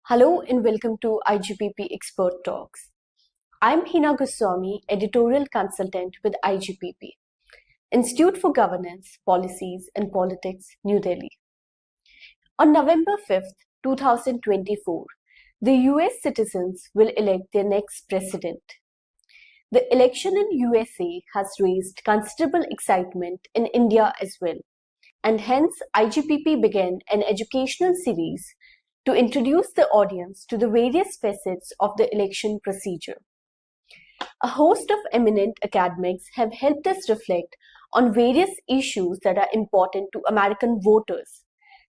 Hello and welcome to IGPP Expert Talks. I'm Heena Goswami, Editorial Consultant with IGPP, Institute for Governance, Policies and Politics, New Delhi. On November 5th, 2024, the US citizens will elect their next president. The election in USA has raised considerable excitement in India as well, and hence IGPP began an educational series to introduce the audience to the various facets of the election procedure. A host of eminent academics have helped us reflect on various issues that are important to American voters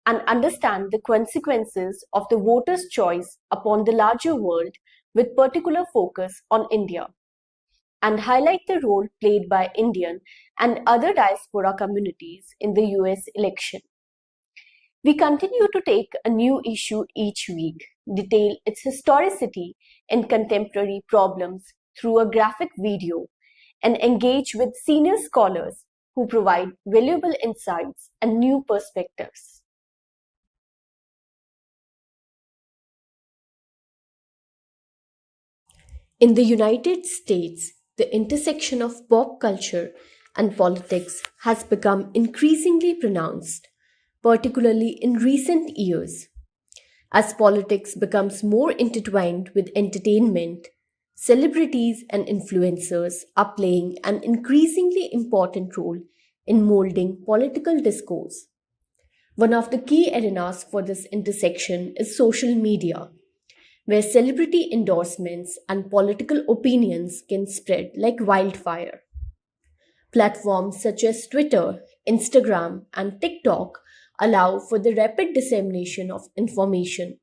and understand the consequences of the voters' choice upon the larger world with particular focus on India, and highlight the role played by Indian and other diaspora communities in the US election. We continue to take a new issue each week, detail its historicity and contemporary problems through a graphic video, and engage with senior scholars who provide valuable insights and new perspectives. In the United States, the intersection of pop culture and politics has become increasingly pronounced, particularly in recent years. As politics becomes more intertwined with entertainment, celebrities and influencers are playing an increasingly important role in molding political discourse. One of the key arenas for this intersection is social media, where celebrity endorsements and political opinions can spread like wildfire. Platforms such as Twitter, Instagram, and TikTok allow for the rapid dissemination of information,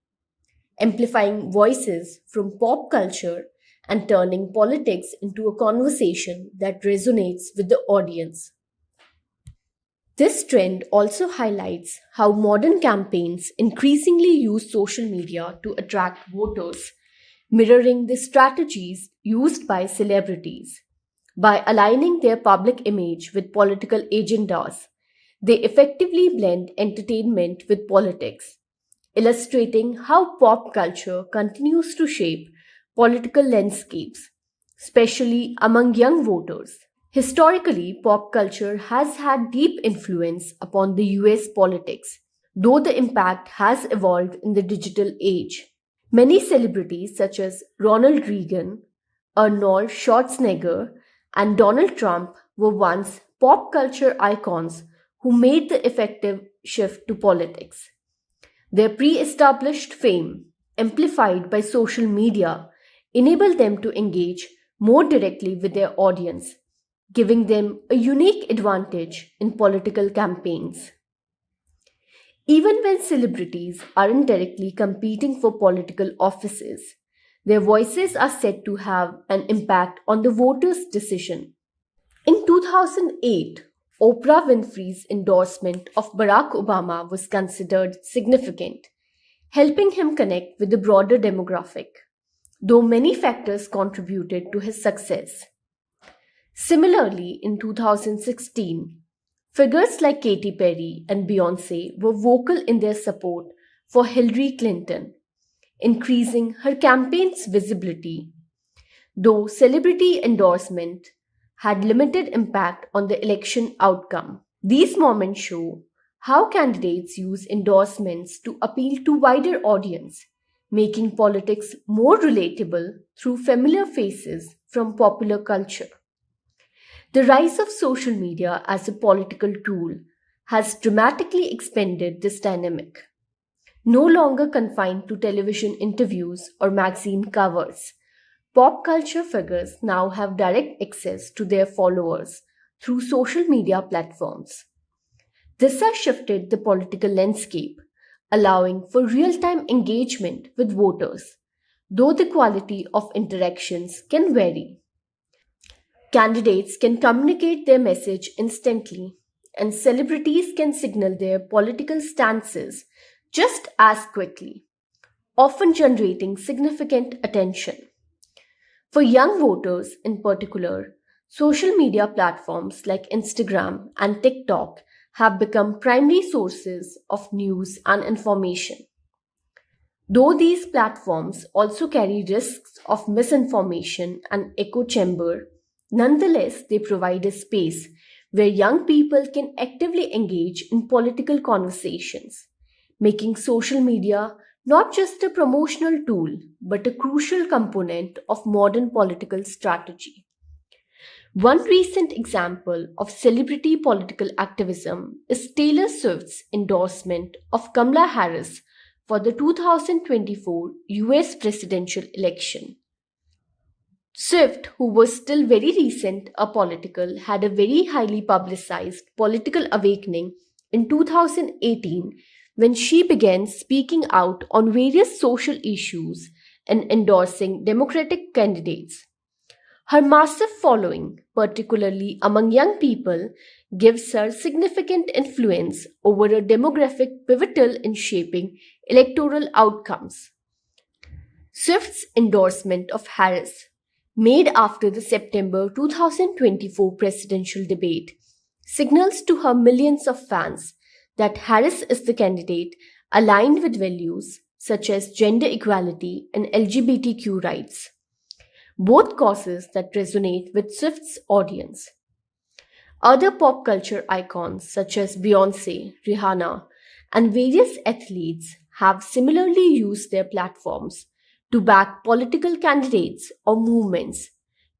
amplifying voices from pop culture and turning politics into a conversation that resonates with the audience. This trend also highlights how modern campaigns increasingly use social media to attract voters, mirroring the strategies used by celebrities. By aligning their public image with political agendas, they effectively blend entertainment with politics, illustrating how pop culture continues to shape political landscapes, especially among young voters. Historically, pop culture has had deep influence upon the US politics, though the impact has evolved in the digital age. Many celebrities such as Ronald Reagan, Arnold Schwarzenegger, and Donald Trump were once pop culture icons who made the effective shift to politics. Their pre-established fame, amplified by social media, enabled them to engage more directly with their audience, giving them a unique advantage in political campaigns. Even when celebrities aren't directly competing for political offices, their voices are said to have an impact on the voters' decision. In 2008, Oprah Winfrey's endorsement of Barack Obama was considered significant, helping him connect with the broader demographic, though many factors contributed to his success. Similarly, in 2016, figures like Katy Perry and Beyoncé were vocal in their support for Hillary Clinton, increasing her campaign's visibility, though celebrity endorsement had limited impact on the election outcome. These moments show how candidates use endorsements to appeal to wider audience, making politics more relatable through familiar faces from popular culture. The rise of social media as a political tool has dramatically expanded this dynamic. No longer confined to television interviews or magazine covers, pop culture figures now have direct access to their followers through social media platforms. This has shifted the political landscape, allowing for real-time engagement with voters, though the quality of interactions can vary. Candidates can communicate their message instantly, and celebrities can signal their political stances just as quickly, often generating significant attention. For young voters in particular, social media platforms like Instagram and TikTok have become primary sources of news and information. Though these platforms also carry risks of misinformation and echo chamber, nonetheless they provide a space where young people can actively engage in political conversations, making social media not just a promotional tool but a crucial component of modern political strategy. One recent example of celebrity political activism is Taylor Swift's endorsement of Kamala Harris for the 2024 US presidential election. Swift, who was still very recent apolitical, had a very highly publicized political awakening in 2018 when she began speaking out on various social issues and endorsing Democratic candidates. Her massive following, particularly among young people, gives her significant influence over a demographic pivotal in shaping electoral outcomes. Swift's endorsement of Harris, made after the September 2024 presidential debate, signals to her millions of fans that Harris is the candidate aligned with values such as gender equality and LGBTQ rights, both causes that resonate with Swift's audience. Other pop culture icons such as Beyoncé, Rihanna, and various athletes have similarly used their platforms to back political candidates or movements,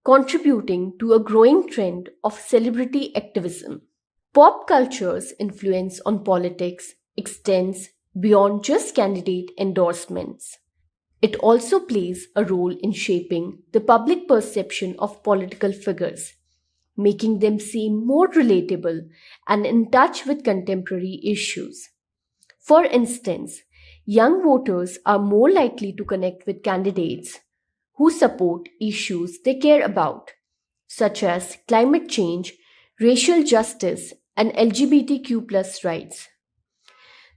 contributing to a growing trend of celebrity activism. Pop culture's influence on politics extends beyond just candidate endorsements. It also plays a role in shaping the public perception of political figures, making them seem more relatable and in touch with contemporary issues. For instance, young voters are more likely to connect with candidates who support issues they care about, such as climate change, racial justice, and LGBTQ rights.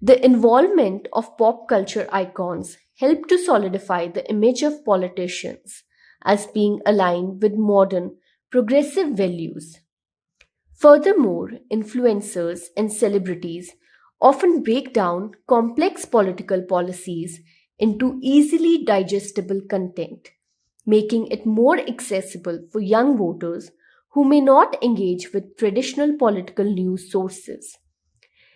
The involvement of pop culture icons help to solidify the image of politicians as being aligned with modern, progressive values. Furthermore, influencers and celebrities often break down complex political policies into easily digestible content, making it more accessible for young voters who may not engage with traditional political news sources.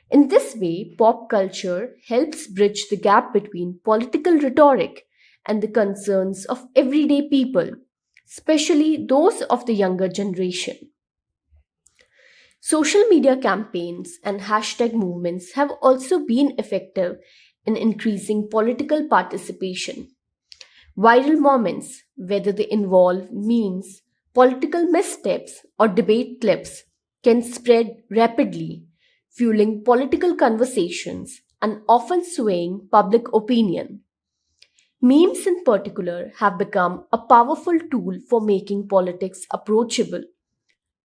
In this way, pop culture helps bridge the gap between political rhetoric and the concerns of everyday people, especially those of the younger generation. Social media campaigns and hashtag movements have also been effective in increasing political participation. Viral moments, whether they involve memes, political missteps, or debate clips, can spread rapidly, fueling political conversations and often swaying public opinion. Memes, in particular, have become a powerful tool for making politics approachable,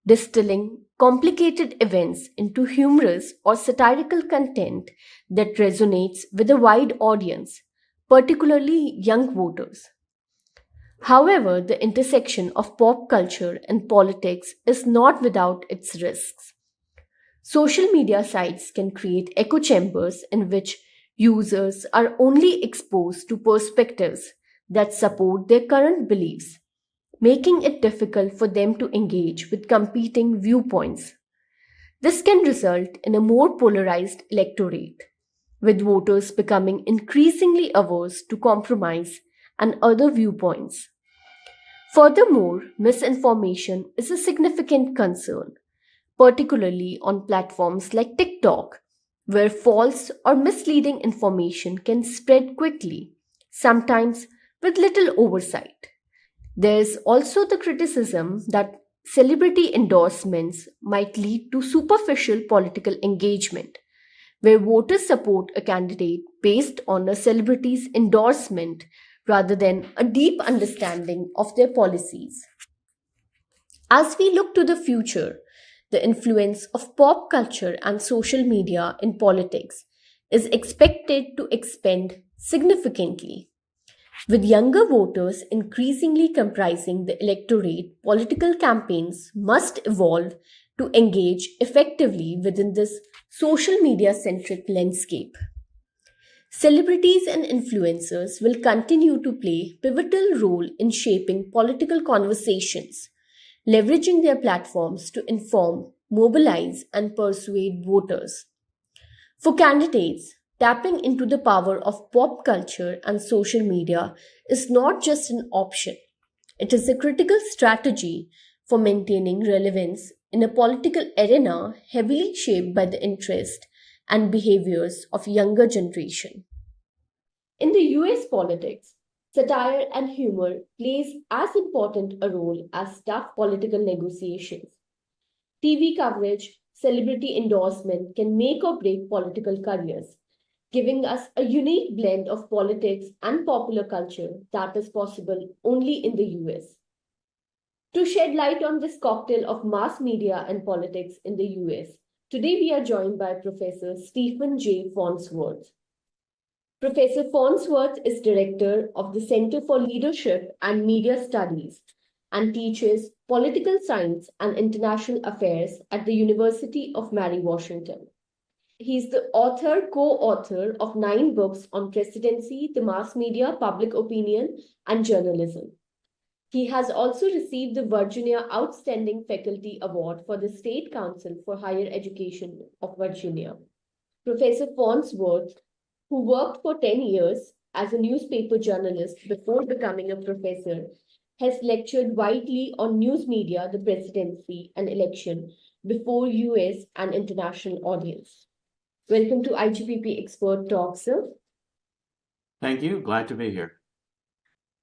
distilling complicated events into humorous or satirical content that resonates with a wide audience, particularly young voters. However, the intersection of pop culture and politics is not without its risks. Social media sites can create echo chambers in which users are only exposed to perspectives that support their current beliefs, making it difficult for them to engage with competing viewpoints. This can result in a more polarized electorate, with voters becoming increasingly averse to compromise and other viewpoints. Furthermore, misinformation is a significant concern, particularly on platforms like TikTok, where false or misleading information can spread quickly, sometimes with little oversight. There is also the criticism that celebrity endorsements might lead to superficial political engagement, where voters support a candidate based on a celebrity's endorsement rather than a deep understanding of their policies. As we look to the future, the influence of pop culture and social media in politics is expected to expand significantly. With younger voters increasingly comprising the electorate, political campaigns must evolve to engage effectively within this social media centric landscape. Celebrities and influencers will continue to play pivotal role in shaping political conversations, leveraging their platforms to inform, mobilize, and persuade voters. For candidates, tapping into the power of pop culture and social media is not just an option, it is a critical strategy for maintaining relevance in a political arena heavily shaped by the interest and behaviors of younger generation. In the US politics, satire and humor plays as important a role as tough political negotiations. TV coverage, celebrity endorsement can make or break political careers, giving us a unique blend of politics and popular culture that is possible only in the US. To shed light on this cocktail of mass media and politics in the US, today we are joined by Professor Stephen J. Farnsworth. Professor Farnsworth is director of the Center for Leadership and Media Studies and teaches political science and international affairs at the University of Mary Washington. He is the co-author of 9 books on presidency, the mass media, public opinion, and journalism. He has also received the Virginia Outstanding Faculty Award for the State Council for Higher Education of Virginia. Professor Farnsworth, who worked for 10 years as a newspaper journalist before becoming a professor, has lectured widely on news media, the presidency, and election before US and international audience. Welcome to IGPP Expert Talk, sir. Thank you. Glad to be here.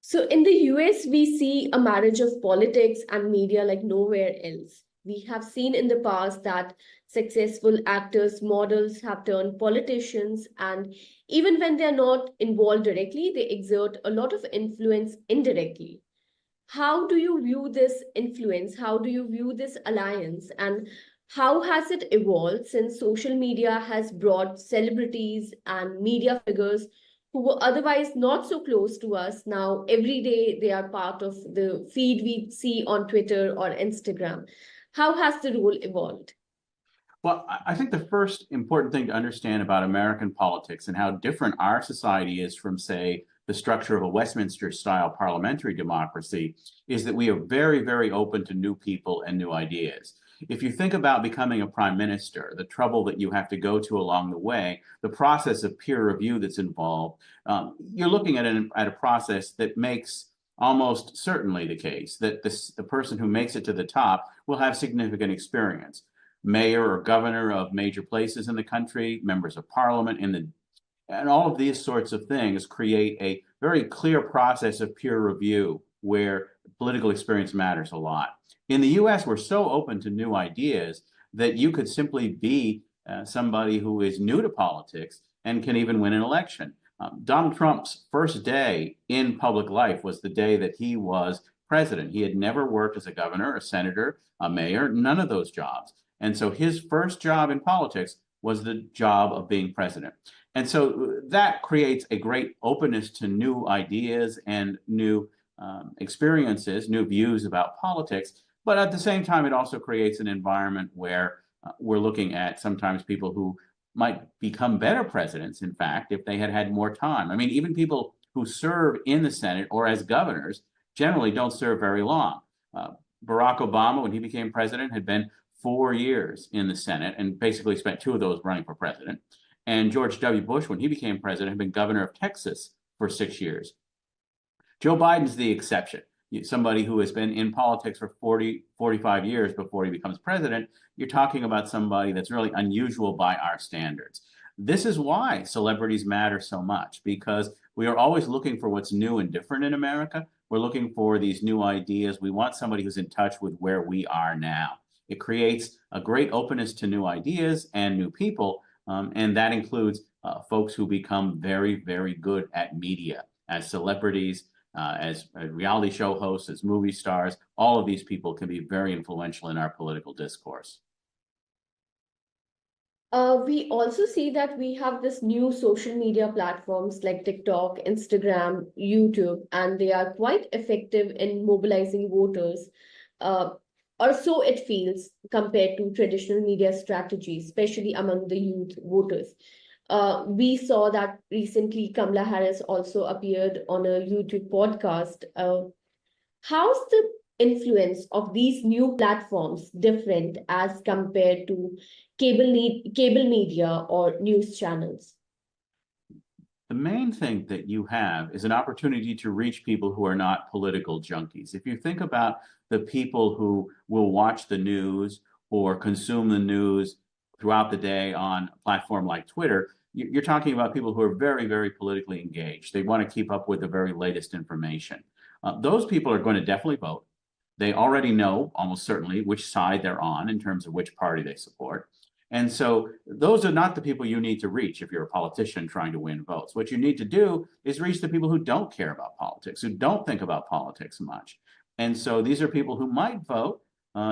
So in the US, we see a marriage of politics and media like nowhere else. We have seen in the past that successful actors, models have turned politicians, and even when they're not involved directly, they exert a lot of influence indirectly. How do you view this influence? How do you view this alliance? And how has it evolved since social media has brought celebrities and media figures who were otherwise not so close to us? Now, every day they are part of the feed we see on Twitter or Instagram. How has the role evolved? Well, I think the first important thing to understand about American politics and how different our society is from, say, the structure of a Westminster-style parliamentary democracy is that we are very, very open to new people and new ideas. If you think about becoming a prime minister, the trouble that you have to go to along the way, the process of peer review that's involved, you're looking at a process that makes almost certainly the case that the person who makes it to the top will have significant experience. Mayor or governor of major places in the country, members of parliament, and all of these sorts of things create a very clear process of peer review where political experience matters a lot. In the US, we're so open to new ideas that you could simply be somebody who is new to politics and can even win an election. Donald Trump's first day in public life was the day that he was president. He had never worked as a governor, a senator, a mayor, none of those jobs. And so his first job in politics was the job of being president. And so that creates a great openness to new ideas and new experiences, new views about politics. But at the same time, it also creates an environment where we're looking at sometimes people who might become better presidents, in fact, if they had had more time. I mean, even people who serve in the Senate or as governors generally don't serve very long. Barack Obama, when he became president, had been 4 years in the Senate and basically spent 2 of those running for president. And George W. Bush, when he became president, had been governor of Texas for 6 years. Joe Biden's the exception. Somebody who has been in politics for 45 years before he becomes president, you're talking about somebody that's really unusual by our standards. This is why celebrities matter so much, because we are always looking for what's new and different in America. We're looking for these new ideas. We want somebody who's in touch with where we are now. It creates a great openness to new ideas and new people, and that includes folks who become very, very good at media, as celebrities, as reality show hosts, as movie stars. All of these people can be very influential in our political discourse. We also see that we have this new social media platforms like TikTok, Instagram, YouTube, and they are quite effective in mobilizing voters, or so it feels, compared to traditional media strategies, especially among the youth voters. We saw that recently Kamala Harris also appeared on a YouTube podcast. How's the influence of these new platforms different as compared to cable media or news channels? The main thing that you have is an opportunity to reach people who are not political junkies. If you think about the people who will watch the news or consume the news throughout the day on a platform like Twitter, you're talking about people who are very, very politically engaged. They want to keep up with the very latest information. Those people are going to definitely vote. They already know, almost certainly, which side they're on in terms of which party they support. And so those are not the people you need to reach if you're a politician trying to win votes. What you need to do is reach the people who don't care about politics, who don't think about politics much. And so these are people who might vote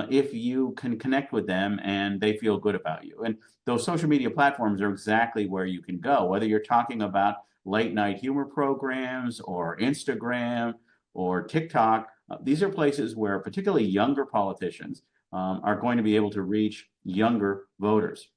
if you can connect with them and they feel good about you. And those social media platforms are exactly where you can go, whether you're talking about late night humor programs or Instagram or TikTok. These are places where particularly younger politicians are going to be able to reach younger voters.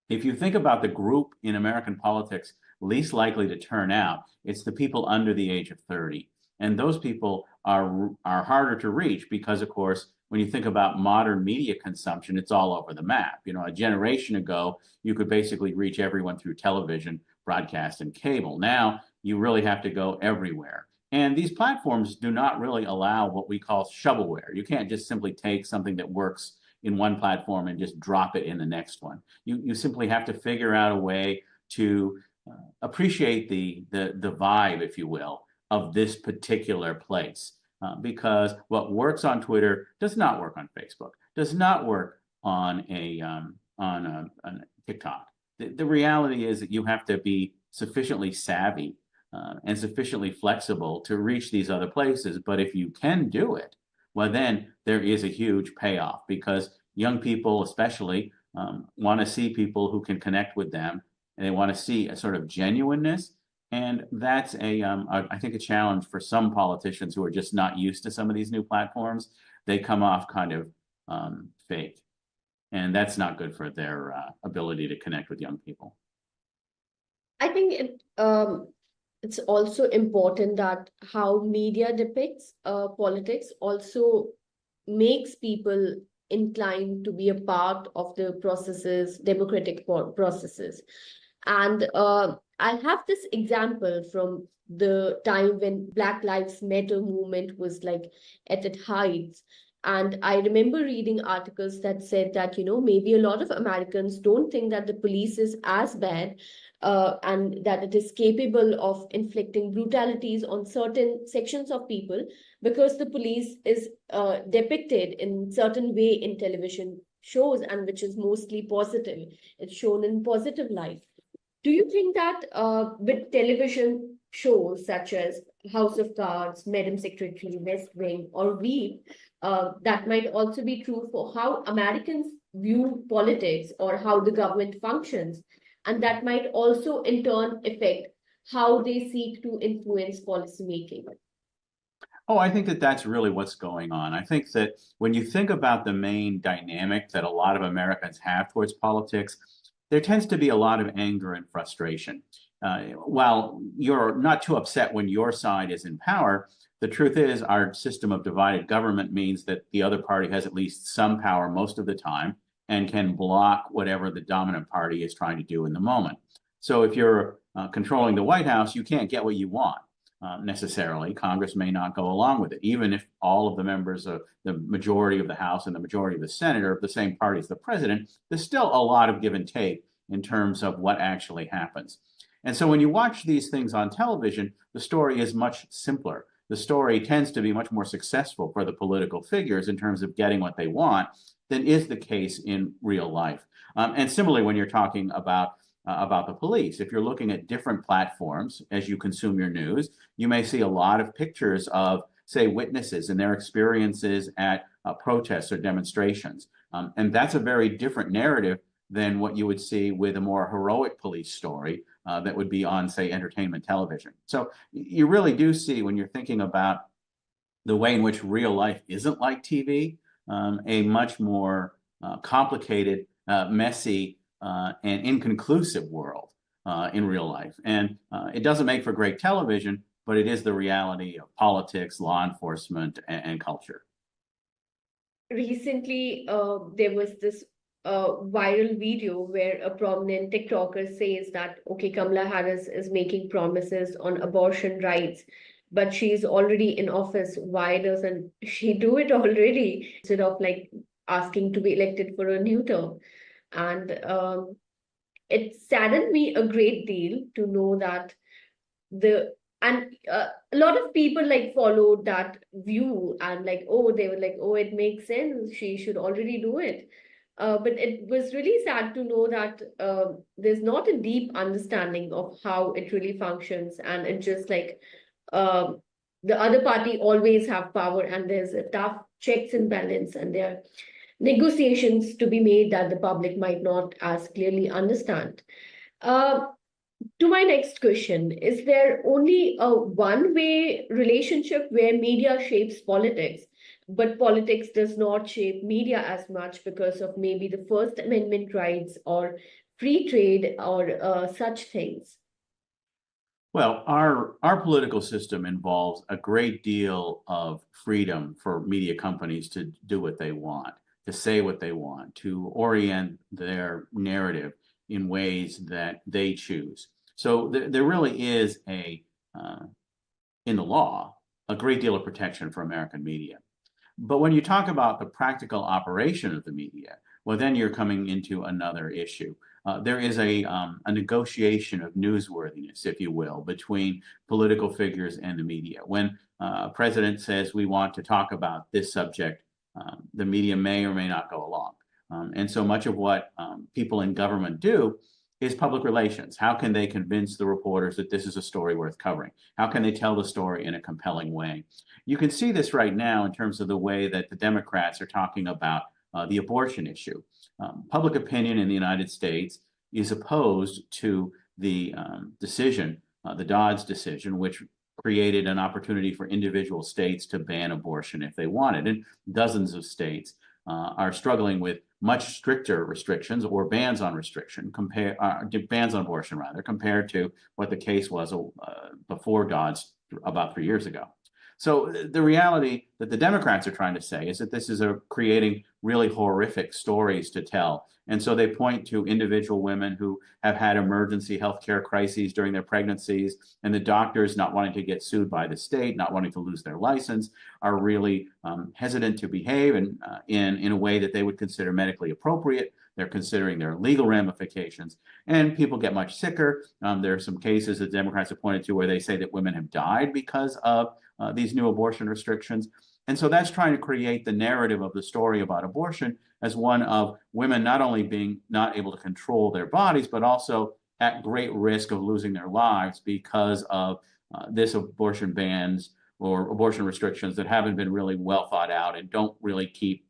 If you think about the group in American politics least likely to turn out, it's the people under the age of 30. And those people are harder to reach because, of course, when you think about modern media consumption, it's all over the map. You know, a generation ago, you could basically reach everyone through television, broadcast, and cable. Now, you really have to go everywhere. And these platforms do not really allow what we call shovelware. You can't just simply take something that works in one platform and just drop it in the next one. You simply have to figure out a way to appreciate the vibe, if you will, of this particular place. Because what works on Twitter does not work on Facebook, does not work on a TikTok. The reality is that you have to be sufficiently savvy and sufficiently flexible to reach these other places. But if you can do it, well, then there is a huge payoff because young people, especially, want to see people who can connect with them, and they want to see a sort of genuineness. And that's I think, a challenge for some politicians who are just not used to some of these new platforms. They come off kind of fake, and that's not good for their ability to connect with young people. I think it's also important that how media depicts politics also makes people inclined to be a part of the processes, democratic processes. And I have this example from the time when Black Lives Matter movement was like at its heights. And I remember reading articles that said that, maybe a lot of Americans don't think that the police is as bad and that it is capable of inflicting brutalities on certain sections of people because the police is depicted in certain way in television shows and which is mostly positive. It's shown in positive light. Do you think that with television shows such as House of Cards, Madam Secretary, West Wing, or Veep, that might also be true for how Americans view politics or how the government functions, and that might also in turn affect how they seek to influence policymaking? Oh, I think that that's really what's going on. I think that when you think about the main dynamic that a lot of Americans have towards politics, there tends to be a lot of anger and frustration. While you're not too upset when your side is in power, the truth is our system of divided government means that the other party has at least some power most of the time and can block whatever the dominant party is trying to do in the moment. So if you're controlling the White House, you can't get what you want. Necessarily. Congress may not go along with it, even if all of the members of the majority of the House and the majority of the Senate are of the same party as the president. There's still a lot of give and take in terms of what actually happens. And so when you watch these things on television, the story is much simpler. The story tends to be much more successful for the political figures in terms of getting what they want than is the case in real life. And similarly, when you're talking about the police. If you're looking at different platforms as you consume your news, you may see a lot of pictures of, say, witnesses and their experiences at protests or demonstrations. And that's a very different narrative than what you would see with a more heroic police story that would be on, say, entertainment television. So you really do see, when you're thinking about the way in which real life isn't like TV, a much more complicated, messy, and inconclusive world. in real life. And it doesn't make for great television, but it is the reality of politics, law enforcement, and culture. Recently, there was this viral video where a prominent TikToker says that, okay, Kamala Harris is making promises on abortion rights, but she's already in office. Why doesn't she do it already instead of like asking to be elected for a new term? And it saddened me a great deal to know that the and a lot of people like followed that view and like, oh, they were like, oh, it makes sense, she should already do it. But it was really sad to know that there's not a deep understanding of how it really functions, and it just like the other party always have power, and there's a tough checks and balance, and there are negotiations to be made that the public might not as clearly understand. Uh, to my next question, is there only a one-way relationship where media shapes politics, but politics does not shape media as much because of maybe the First Amendment rights or free trade or such things? Well, our political system involves a great deal of freedom for media companies to do what they want, to say what they want, to orient their narrative in ways that they choose. So there really is in the law, a great deal of protection for American media. But when you talk about the practical operation of the media, well, then you're coming into another issue. There is a negotiation of newsworthiness, if you will, between political figures and the media. When a president says we want to talk about this subject, the media may or may not go along. And so much of what people in government do is public relations. How can they convince the reporters that this is a story worth covering? How can they tell the story in a compelling way? You can see this right now in terms of the way that the Democrats are talking about the abortion issue. Public opinion in the United States is opposed to the decision, the Dodd's decision, which created an opportunity for individual states to ban abortion if they wanted. And dozens of states are struggling with much stricter restrictions or bans on bans on abortion rather, compared to what the case was before Dodd's about 3 years ago. So the reality that the Democrats are trying to say is that this is creating really horrific stories to tell. And so they point to individual women who have had emergency healthcare crises during their pregnancies, and the doctors not wanting to get sued by the state, not wanting to lose their license, are really hesitant to behave in a way that they would consider medically appropriate. They're considering their legal ramifications, and people get much sicker. There are some cases that Democrats have pointed to where they say that women have died because of these new abortion restrictions. And so that's trying to create the narrative of the story about abortion as one of women not only being not able to control their bodies, but also at great risk of losing their lives because of this abortion bans or abortion restrictions that haven't been really well thought out and don't really keep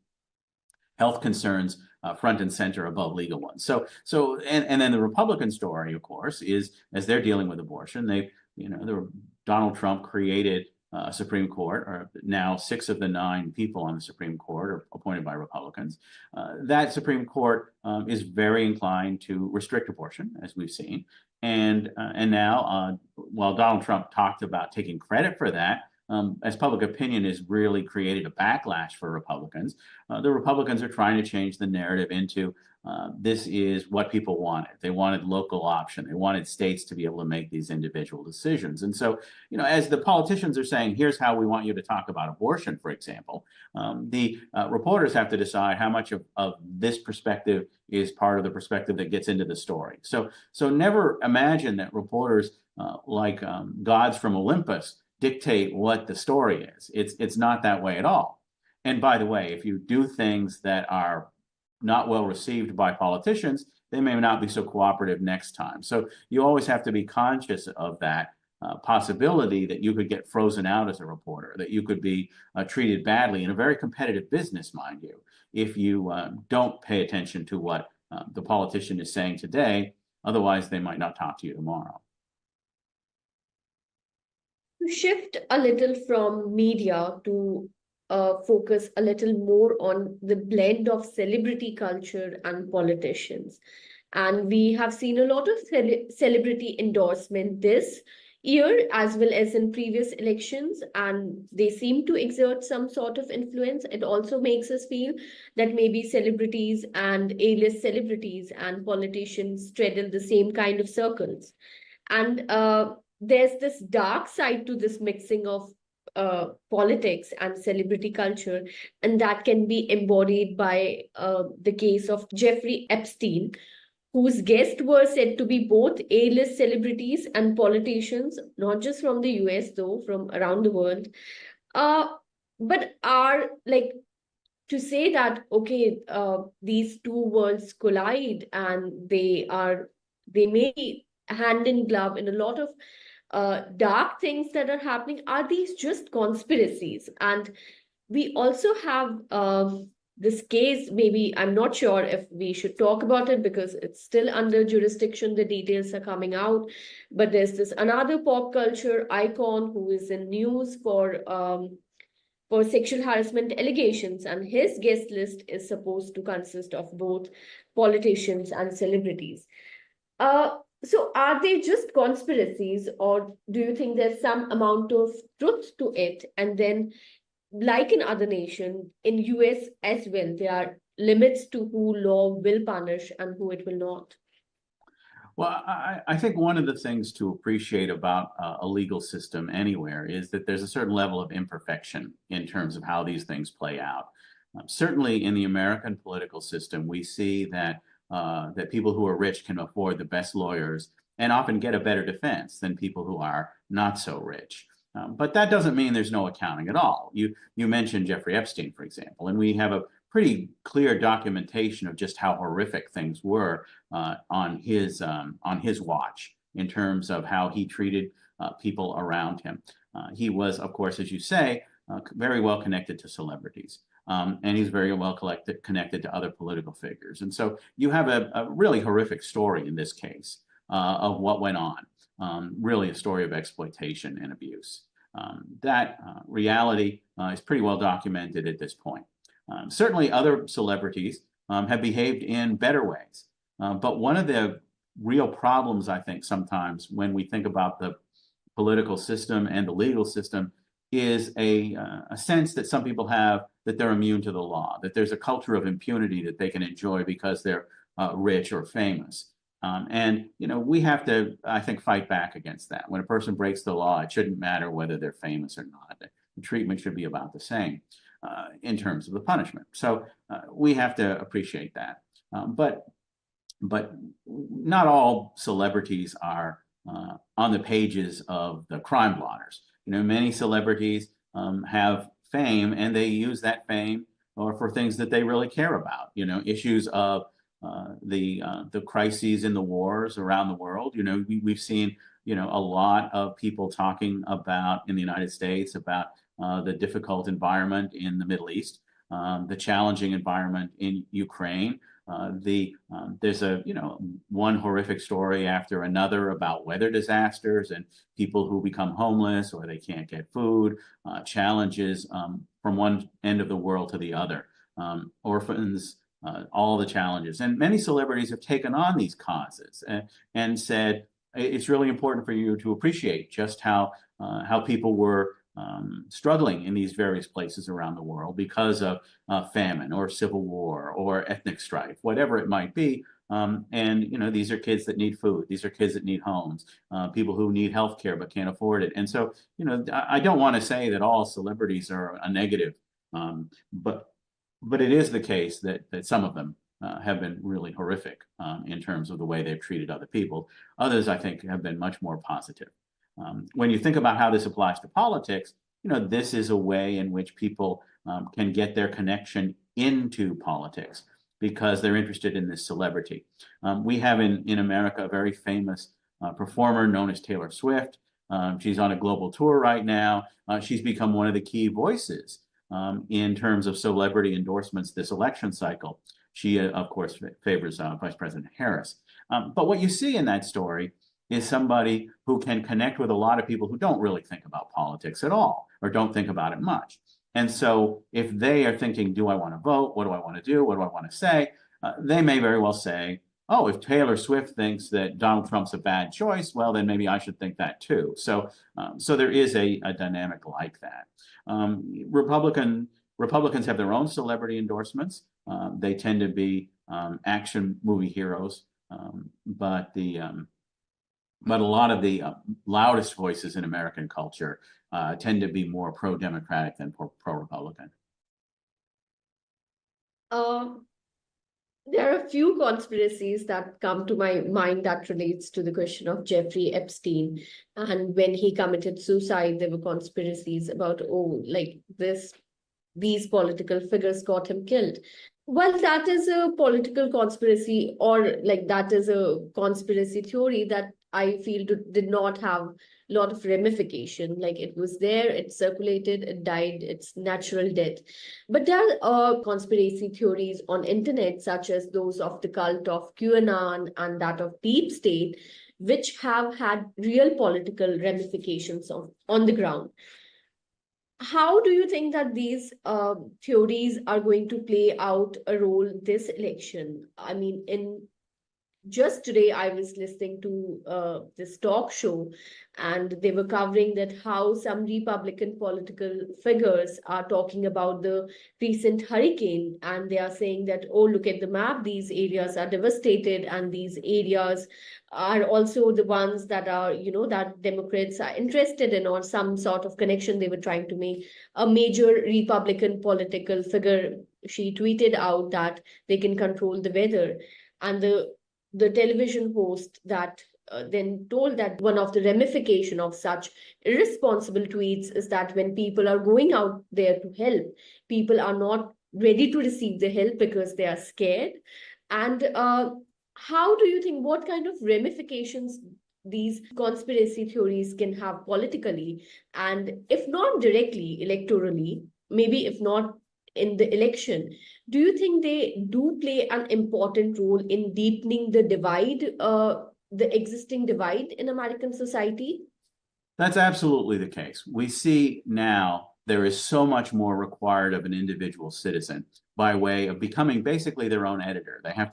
health concerns front and center above legal ones. And then the Republican story, of course, is as they're dealing with abortion, Donald Trump created a Supreme Court, or now 6 of the 9 people on the Supreme Court are appointed by Republicans. That Supreme Court is very inclined to restrict abortion, as we've seen. And now, while Donald Trump talked about taking credit for that, as public opinion has really created a backlash for Republicans, the Republicans are trying to change the narrative into this is what people wanted. They wanted local option. They wanted states to be able to make these individual decisions. And so, as the politicians are saying, here's how we want you to talk about abortion, for example, the reporters have to decide how much of this perspective is part of the perspective that gets into the story. So never imagine that reporters like gods from Olympus dictate what the story is. It's not that way at all. And by the way, if you do things that are not well received by politicians, they may not be so cooperative next time. So you always have to be conscious of that possibility that you could get frozen out as a reporter, that you could be treated badly in a very competitive business, mind you, if you don't pay attention to what the politician is saying today. Otherwise, they might not talk to you tomorrow. To shift a little from media to focus a little more on the blend of celebrity culture and politicians. And we have seen a lot of celebrity endorsement this year as well as in previous elections, and they seem to exert some sort of influence. It also makes us feel that maybe celebrities and A-list celebrities and politicians straddle the same kind of circles. And there's this dark side to this mixing of politics and celebrity culture, and that can be embodied by the case of Jeffrey Epstein, whose guests were said to be both A-list celebrities and politicians, not just from the US, though, from around the world. Uh, but are like to say that, okay, these two worlds collide and they may be hand in glove in a lot of dark things that are happening. Are these just conspiracies? And we also have this case, maybe I'm not sure if we should talk about it because it's still under jurisdiction, the details are coming out, but there's this another pop culture icon who is in news for sexual harassment allegations, and his guest list is supposed to consist of both politicians and celebrities. So are they just conspiracies, or do you think there's some amount of truth to it? And then, like in other nations, in US as well, there are limits to who law will punish and who it will not. Well, I think one of the things to appreciate about a legal system anywhere is that there's a certain level of imperfection in terms of how these things play out. Certainly in the American political system, we see that that people who are rich can afford the best lawyers and often get a better defense than people who are not so rich. But that doesn't mean there's no accounting at all. You mentioned Jeffrey Epstein, for example, and we have a pretty clear documentation of just how horrific things were on his watch in terms of how he treated people around him. He was, of course, as you say, very well connected to celebrities. And he's very well connected to other political figures. And so you have a really horrific story in this case of what went on, really a story of exploitation and abuse. That reality is pretty well documented at this point. Certainly other celebrities have behaved in better ways. But one of the real problems, I think, sometimes when we think about the political system and the legal system is a sense that some people have that they're immune to the law, that there's a culture of impunity that they can enjoy because they're rich or famous. And, you know, we have to, I think, fight back against that. When a person breaks the law, it shouldn't matter whether they're famous or not. The treatment should be about the same in terms of the punishment. So we have to appreciate that. But not all celebrities are on the pages of the crime blotters. You know, many celebrities have fame and they use that fame or for things that they really care about. You know, issues of the crises in the wars around the world. You know, we've seen, you know, a lot of people talking about in the United States about the difficult environment in the Middle East, the challenging environment in Ukraine. There's a, you know, one horrific story after another about weather disasters and people who become homeless or they can't get food, challenges from one end of the world to the other, orphans, all the challenges. And many celebrities have taken on these causes and said, it's really important for you to appreciate just how people were struggling in these various places around the world because of famine or civil war or ethnic strife, whatever it might be. And, you know, these are kids that need food. These are kids that need homes, people who need health care but can't afford it. And so, you know, I don't want to say that all celebrities are a negative, but it is the case that some of them have been really horrific in terms of the way they've treated other people. Others, I think, have been much more positive. When you think about how this applies to politics, you know, this is a way in which people can get their connection into politics because they're interested in this celebrity. We have in America a very famous performer known as Taylor Swift. She's on a global tour right now. She's become one of the key voices in terms of celebrity endorsements this election cycle. She, of course, favors Vice President Harris. But what you see in that story is somebody who can connect with a lot of people who don't really think about politics at all or don't think about it much. And so if they are thinking, do I want to vote? What do I want to do? What do I want to say? They may very well say, oh, if Taylor Swift thinks that Donald Trump's a bad choice, well, then maybe I should think that too. So, so there is a dynamic like that. Republicans have their own celebrity endorsements. They tend to be action movie heroes, but a lot of the loudest voices in American culture tend to be more pro-democratic than pro-Republican. There are a few conspiracies that come to my mind that relates to the question of Jeffrey Epstein. And when he committed suicide, there were conspiracies about, oh, like these political figures got him killed. Well, that is a political conspiracy, or like that is a conspiracy theory that I feel did not have a lot of ramification. Like it was there, it circulated, it died, it's natural death. But there are conspiracy theories on internet, such as those of the cult of QAnon and that of Deep State, which have had real political ramifications on the ground. How do you think that these theories are going to play out a role this election? I mean, just today I was listening to this talk show, and they were covering that how some Republican political figures are talking about the recent hurricane, and they are saying that, oh, look at the map, these areas are devastated, and these areas are also the ones that are, that Democrats are interested in, or some sort of connection they were trying to make. A major Republican political figure, she tweeted out that they can control the weather, and the television host that then told that one of the ramification of such irresponsible tweets is that when people are going out there to help, people are not ready to receive the help because they are scared. And how do you think, what kind of ramifications these conspiracy theories can have politically, and if not directly electorally, maybe if not in the election, do you think they do play an important role in deepening the divide, the existing divide in American society? That's absolutely the case. We see now there is so much more required of an individual citizen by way of becoming basically their own editor. They have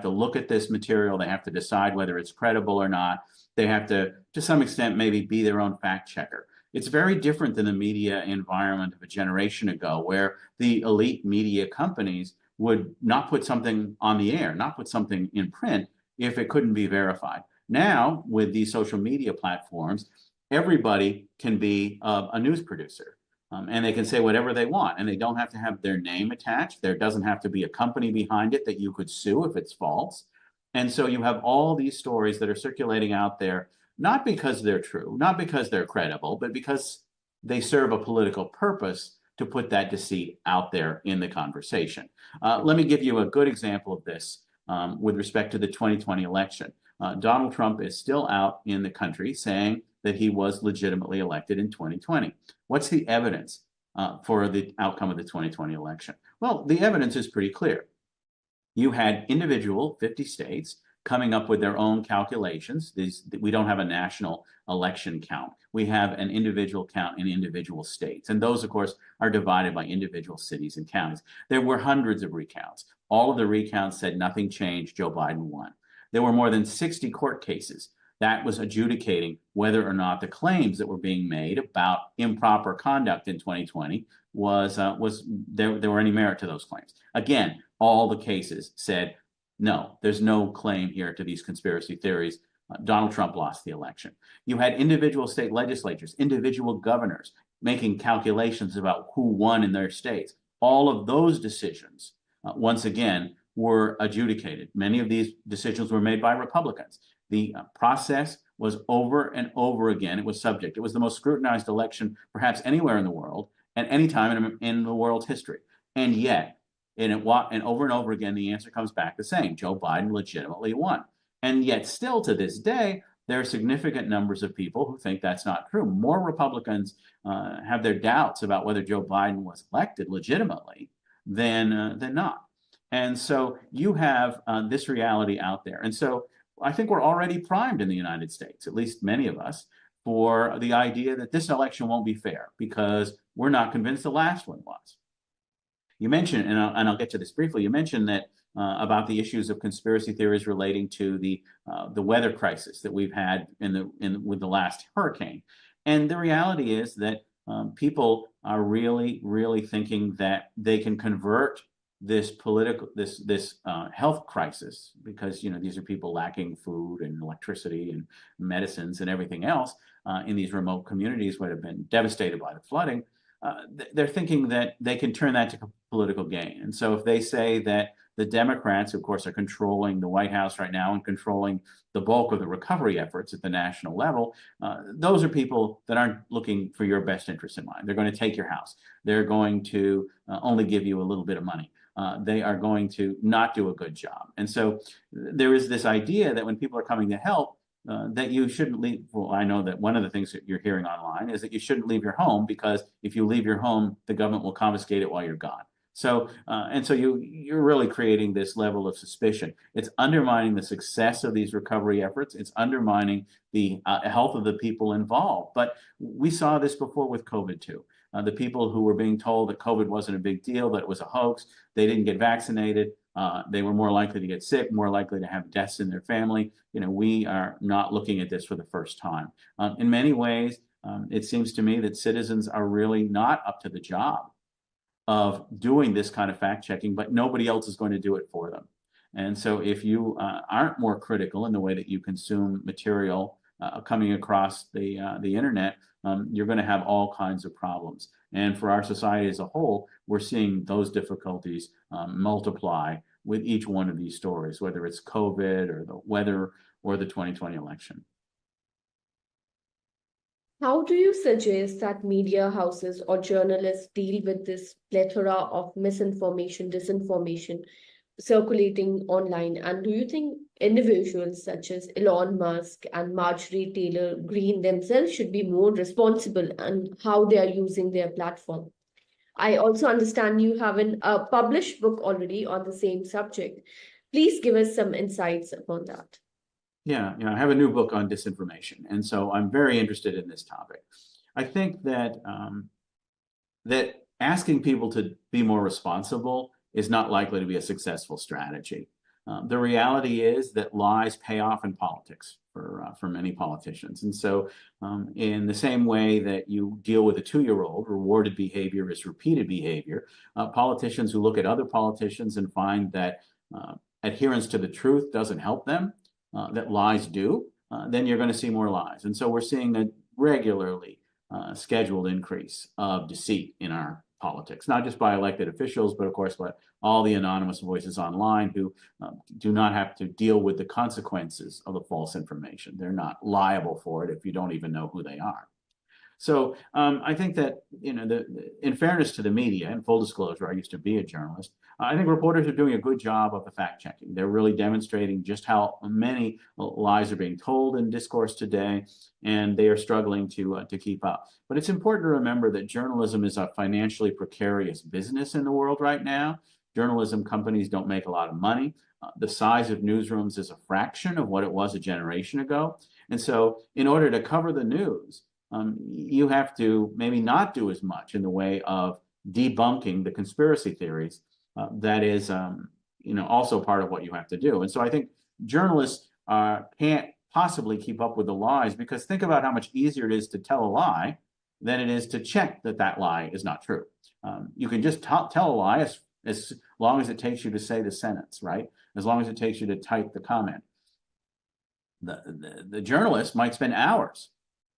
to look at this material. They have to decide whether it's credible or not. They have to some extent, maybe be their own fact checker. It's very different than the media environment of a generation ago, where the elite media companies would not put something on the air, not put something in print if it couldn't be verified. Now, with these social media platforms, everybody can be a news producer. And they can say whatever they want, and they don't have to have their name attached. There doesn't have to be a company behind it that you could sue if it's false. And so you have all these stories that are circulating out there, not because they're true, not because they're credible, but because they serve a political purpose to put that deceit out there in the conversation. Let me give you a good example of this with respect to the 2020 election. Donald Trump is still out in the country saying that he was legitimately elected in 2020. What's the evidence for the outcome of the 2020 election? Well, the evidence is pretty clear. You had individual 50 states coming up with their own calculations. We don't have a national election count. We have an individual count in individual states. And those, of course, are divided by individual cities and counties. There were hundreds of recounts. All of the recounts said nothing changed, Joe Biden won. There were more than 60 court cases that was adjudicating whether or not the claims that were being made about improper conduct in 2020 was there were any merit to those claims. Again, all the cases said, no, there's no claim here to these conspiracy theories. Donald Trump lost the election. You had individual state legislatures, individual governors making calculations about who won in their states. All of those decisions, once again, were adjudicated. Many of these decisions were made by Republicans. The process was over and over again. It was subject. It was the most scrutinized election perhaps anywhere in the world at any time in the world's history. And yet, and over and over again, the answer comes back the same. Joe Biden legitimately won. And yet still to this day, there are significant numbers of people who think that's not true. More Republicans have their doubts about whether Joe Biden was elected legitimately than not. And so you have this reality out there. And so I think we're already primed in the United States, at least many of us, for the idea that this election won't be fair because we're not convinced the last one was. You mentioned, and I'll get to this briefly, you mentioned that about the issues of conspiracy theories relating to the weather crisis that we've had with the last hurricane. And the reality is that people are really thinking that they can convert this health crisis, because these are people lacking food and electricity and medicines and everything else in these remote communities that have been devastated by the flooding. They're thinking that they can turn that to political gain. And so if they say that the Democrats, who of course, are controlling the White House right now and controlling the bulk of the recovery efforts at the national level, those are people that aren't looking for your best interest in mind. They're going to take your house. They're going to only give you a little bit of money. They are going to not do a good job. And so there is this idea that when people are coming to help, that you shouldn't leave. Well, I know that one of the things that you're hearing online is that you shouldn't leave your home, because if you leave your home, the government will confiscate it while you're gone. So, and so you're really creating this level of suspicion. It's undermining the success of these recovery efforts. It's undermining the health of the people involved. But we saw this before with COVID too. The people who were being told that COVID wasn't a big deal, that it was a hoax, they didn't get vaccinated, they were more likely to get sick, more likely to have deaths in their family. We are not looking at this for the first time. In many ways, it seems to me that citizens are really not up to the job of doing this kind of fact checking, but nobody else is going to do it for them. And so if you aren't more critical in the way that you consume material coming across the internet, you're going to have all kinds of problems. And for our society as a whole, we're seeing those difficulties multiply with each one of these stories, whether it's COVID or the weather or the 2020 election. How do you suggest that media houses or journalists deal with this plethora of misinformation, disinformation circulating online? And do you think individuals such as Elon Musk and Marjorie Taylor Greene themselves should be more responsible and how they are using their platform? I also understand you have a published book already on the same subject. Please give us some insights upon that. Yeah, I have a new book on disinformation, and so I'm very interested in this topic. I think that that asking people to be more responsible is not likely to be a successful strategy. The reality is that lies pay off in politics for many politicians, and so in the same way that you deal with a 2-year-old, rewarded behavior is repeated behavior. Politicians who look at other politicians and find that adherence to the truth doesn't help them, that lies do, then you're going to see more lies. And so we're seeing a regularly scheduled increase of deceit in our politics, not just by elected officials, but of course by all the anonymous voices online who do not have to deal with the consequences of the false information. They're not liable for it if you don't even know who they are. So I think that, in fairness to the media, and full disclosure, I used to be a journalist, I think reporters are doing a good job of the fact checking. They're really demonstrating just how many lies are being told in discourse today, and they are struggling to keep up. But it's important to remember that journalism is a financially precarious business in the world right now. Journalism companies don't make a lot of money. The size of newsrooms is a fraction of what it was a generation ago. And so in order to cover the news, you have to maybe not do as much in the way of debunking the conspiracy theories. That is, also part of what you have to do. And so I think journalists can't possibly keep up with the lies, because think about how much easier it is to tell a lie than it is to check that that lie is not true. You can just tell a lie as long as it takes you to say the sentence, right? As long as it takes you to type the comment. The journalist might spend hours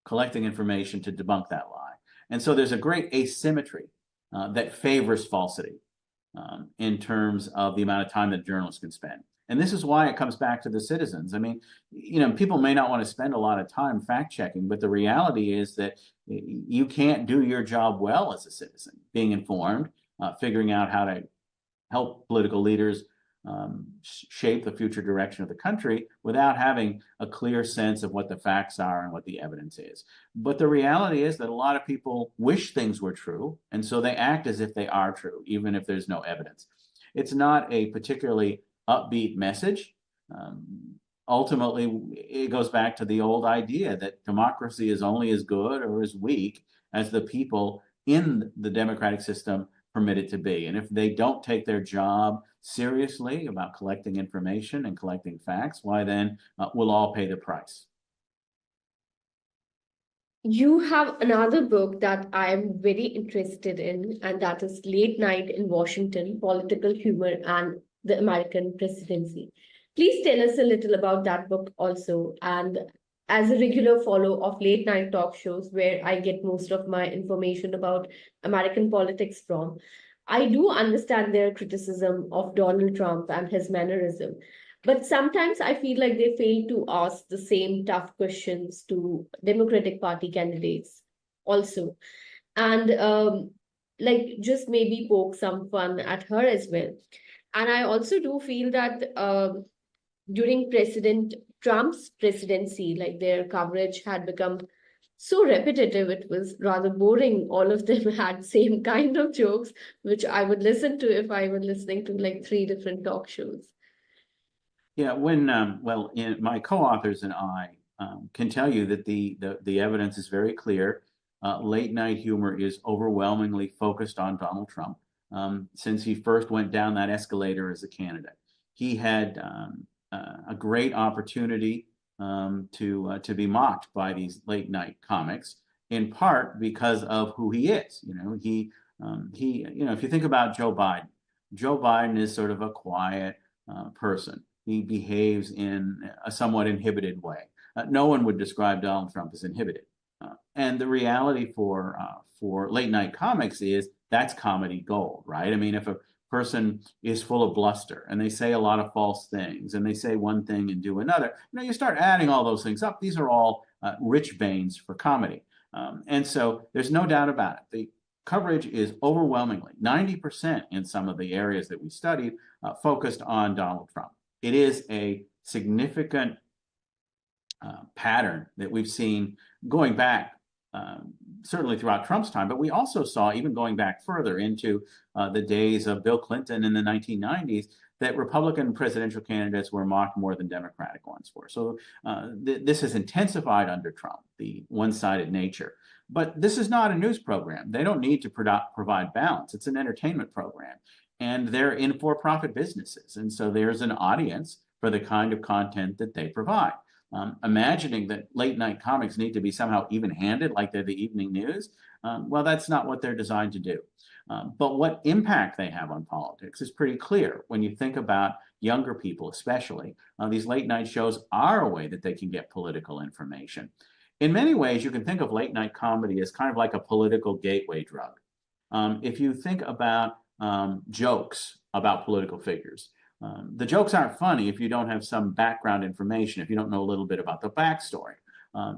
collecting information to debunk that lie. And so there's a great asymmetry that favors falsity in terms of the amount of time that journalists can spend. And this is why it comes back to the citizens. I mean, people may not want to spend a lot of time fact checking, but the reality is that you can't do your job well as a citizen, being informed, figuring out how to help political leaders shape the future direction of the country without having a clear sense of what the facts are and what the evidence is. But the reality is that a lot of people wish things were true, and so they act as if they are true, even if there's no evidence. It's not a particularly upbeat message. Ultimately, it goes back to the old idea that democracy is only as good or as weak as the people in the democratic system permit it to be. And if they don't take their job seriously about collecting information and collecting facts, why then we'll all pay the price. You have another book that I am very interested in, and that is Late Night in Washington, Political Humor and the American Presidency. Please tell us a little about that book also. And as a regular follow of late night talk shows where I get most of my information about American politics from, I do understand their criticism of Donald Trump and his mannerism. But sometimes I feel like they fail to ask the same tough questions to Democratic Party candidates also. And like just maybe poke some fun at her as well. And I also do feel that during President Trump's presidency, like their coverage had become so repetitive, it was rather boring. All of them had same kind of jokes, which I would listen to if I were listening to like three different talk shows. Yeah, when my co-authors and I can tell you that the evidence is very clear. Late night humor is overwhelmingly focused on Donald Trump since he first went down that escalator as a candidate. He had a great opportunity to be mocked by these late night comics, in part because of who he is. If you think about Joe Biden is sort of a quiet person. He behaves in a somewhat inhibited way. No one would describe Donald Trump as inhibited. And the reality for late night comics is that's comedy gold, right? I mean, if a person is full of bluster and they say a lot of false things and they say one thing and do another, you start adding all those things up. These are all rich veins for comedy. And so there's no doubt about it. The coverage is overwhelmingly, 90% in some of the areas that we studied, focused on Donald Trump. It is a significant pattern that we've seen going back certainly throughout Trump's time, but we also saw even going back further into the days of Bill Clinton in the 1990s that Republican presidential candidates were mocked more than Democratic ones were. So this has intensified under Trump, the one-sided nature. But this is not a news program. They don't need to provide balance. It's an entertainment program. And they're in for-profit businesses. And so there's an audience for the kind of content that they provide. Imagining that late night comics need to be somehow even-handed like they're the evening news, well, that's not what they're designed to do. But what impact they have on politics is pretty clear. When you think about younger people especially, these late night shows are a way that they can get political information. In many ways, you can think of late night comedy as kind of like a political gateway drug. If you think about jokes about political figures, the jokes aren't funny if you don't have some background information, if you don't know a little bit about the backstory.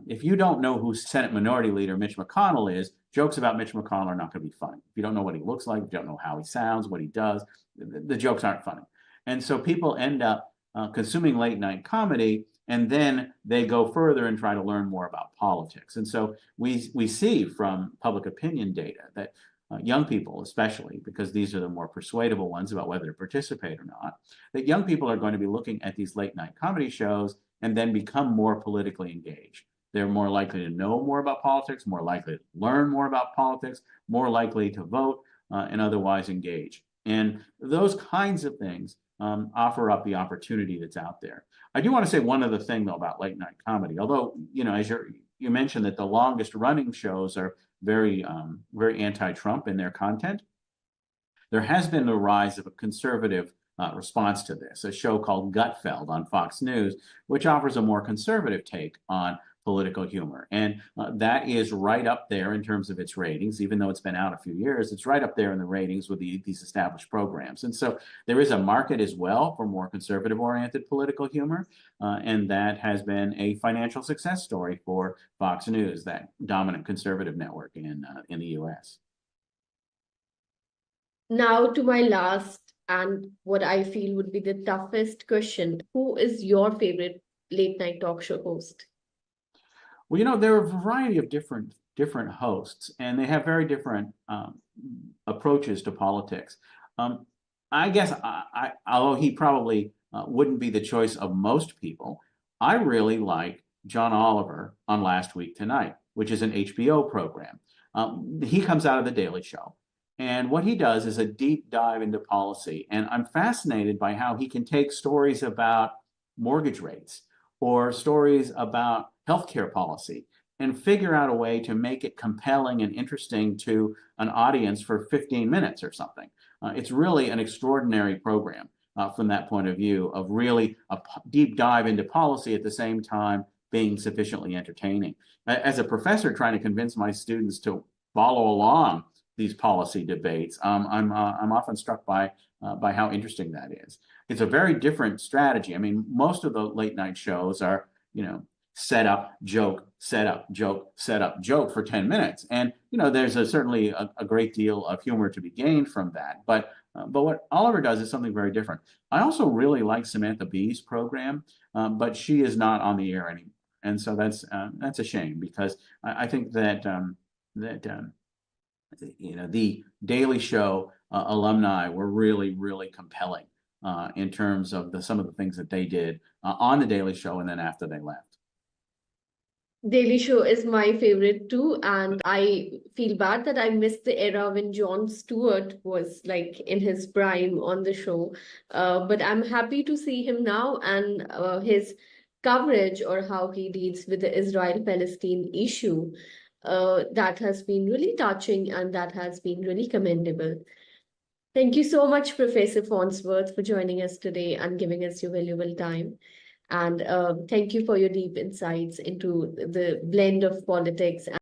If you don't know who Senate Minority Leader Mitch McConnell is, jokes about Mitch McConnell are not going to be funny. If you don't know what he looks like, if you don't know how he sounds, what he does, the jokes aren't funny. And so people end up consuming late night comedy, and then they go further and try to learn more about politics. And so we see from public opinion data that young people especially, because these are the more persuadable ones about whether to participate or not, that young people are going to be looking at these late night comedy shows and then become more politically engaged. They're more likely to know more about politics, more likely to learn more about politics, more likely to vote and otherwise engage. And those kinds of things offer up the opportunity that's out there. I do want to say one other thing though about late night comedy, although, as you mentioned that the longest running shows are very anti-Trump in their content. There has been a rise of a conservative response to this, a show called Gutfeld on Fox News, which offers a more conservative take on political humor. And that is right up there in terms of its ratings, even though it's been out a few years, it's right up there in the ratings with these established programs. And so there is a market as well for more conservative-oriented political humor, and that has been a financial success story for Fox News, that dominant conservative network in the U.S. Now to my last and what I feel would be the toughest question. Who is your favorite late night talk show host? Well, there are a variety of different hosts, and they have very different approaches to politics. I guess, although he probably wouldn't be the choice of most people, I really like John Oliver on Last Week Tonight, which is an HBO program. He comes out of The Daily Show. And what he does is a deep dive into policy. And I'm fascinated by how he can take stories about mortgage rates or stories about healthcare policy and figure out a way to make it compelling and interesting to an audience for 15 minutes or something. It's really an extraordinary program from that point of view of really a deep dive into policy at the same time being sufficiently entertaining. As a professor trying to convince my students to follow along these policy debates, I'm often struck by how interesting that is. It's a very different strategy. I mean, most of the late night shows are, set up, joke, set up, joke, set up, joke for 10 minutes. And, there's certainly a great deal of humor to be gained from that. But what Oliver does is something very different. I also really like Samantha Bee's program, but she is not on the air anymore. And so that's a shame, because I think that the Daily Show alumni were really, really compelling in terms of some of the things that they did on the Daily Show and then after they left. Daily Show is my favorite too, and I feel bad that I missed the era when Jon Stewart was like in his prime on the show. But I'm happy to see him now, and his coverage or how he deals with the Israel-Palestine issue. That has been really touching and that has been really commendable. Thank you so much, Professor Farnsworth, for joining us today and giving us your valuable time. And thank you for your deep insights into the blend of politics